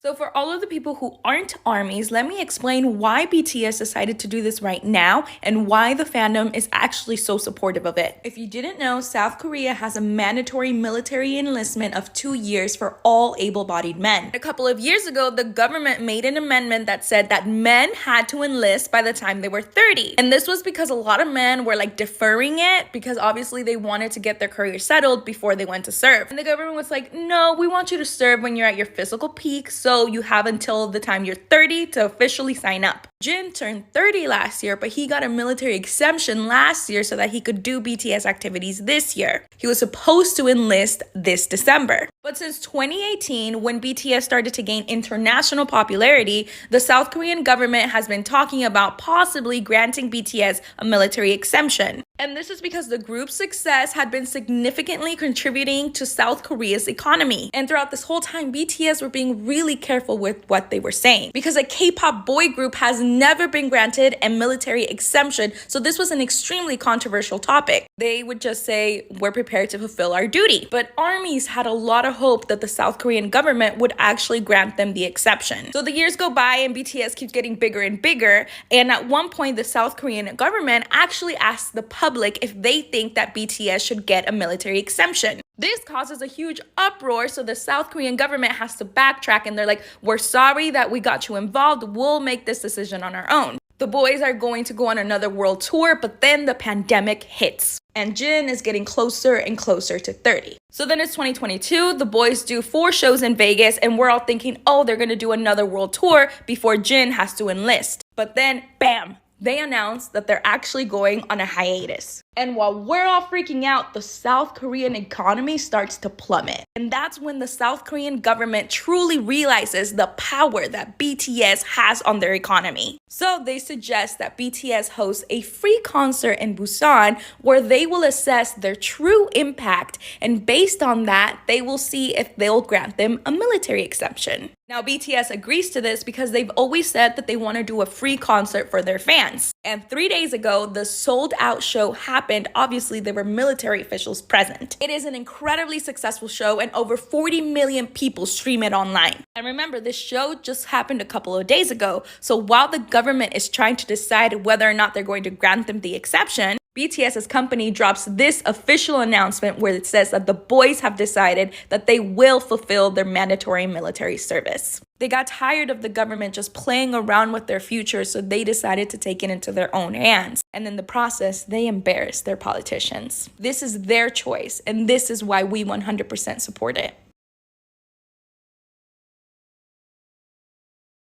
So for all of the people who aren't ARMYs, let me explain why BTS decided to do this right now and why the fandom is actually so supportive of it. If you didn't know, South Korea has a mandatory military enlistment of 2 years for all able-bodied men. A couple of years ago, the government made an amendment that said that men had to enlist by the time they were 30. And this was because a lot of men were deferring it because obviously they wanted to get their career settled before they went to serve. And the government was like, no, we want you to serve when you're at your physical peak, so you have until the time you're 30 to officially sign up. Jin turned 30 last year, but he got a military exemption last year so that he could do BTS activities this year. He was supposed to enlist this December. But since 2018, when BTS started to gain international popularity, the South Korean government has been talking about possibly granting BTS a military exemption. And this is because the group's success had been significantly contributing to South Korea's economy. And throughout this whole time, BTS were being really careful with what they were saying, because a K-pop boy group has never been granted a military exemption, so this was an extremely controversial topic. They would just say, we're prepared to fulfill our duty. But ARMYs had a lot of hope that the South Korean government would actually grant them the exception. So the years go by and BTS keeps getting bigger and bigger, and at one point the South Korean government actually asked the public if they think that BTS should get a military exemption. This causes a huge uproar, so the South Korean government has to backtrack, and they're like, we're sorry that we got you involved, we'll make this decision on our own. The boys are going to go on another world tour, but then the pandemic hits, and Jin is getting closer and closer to 30. So then it's 2022, the boys do 4 shows in Vegas, and we're all thinking, oh, they're gonna do another world tour before Jin has to enlist. But then, bam! They announced that they're actually going on a hiatus. And while we're all freaking out, the South Korean economy starts to plummet. And that's when the South Korean government truly realizes the power that BTS has on their economy. So they suggest that BTS hosts a free concert in Busan where they will assess their true impact. And based on that, they will see if they'll grant them a military exemption. Now, BTS agrees to this because they've always said that they want to do a free concert for their fans. And 3 days ago, the sold-out show happened. Obviously, there were military officials present. It is an incredibly successful show, and over 40 million people stream it online. And remember, this show just happened a couple of days ago, so while the government is trying to decide whether or not they're going to grant them the exception, BTS's company drops this official announcement where it says that the boys have decided that they will fulfill their mandatory military service. They got tired of the government just playing around with their future, so they decided to take it into their own hands. And in the process, they embarrassed their politicians. This is their choice, and this is why we 100% support it.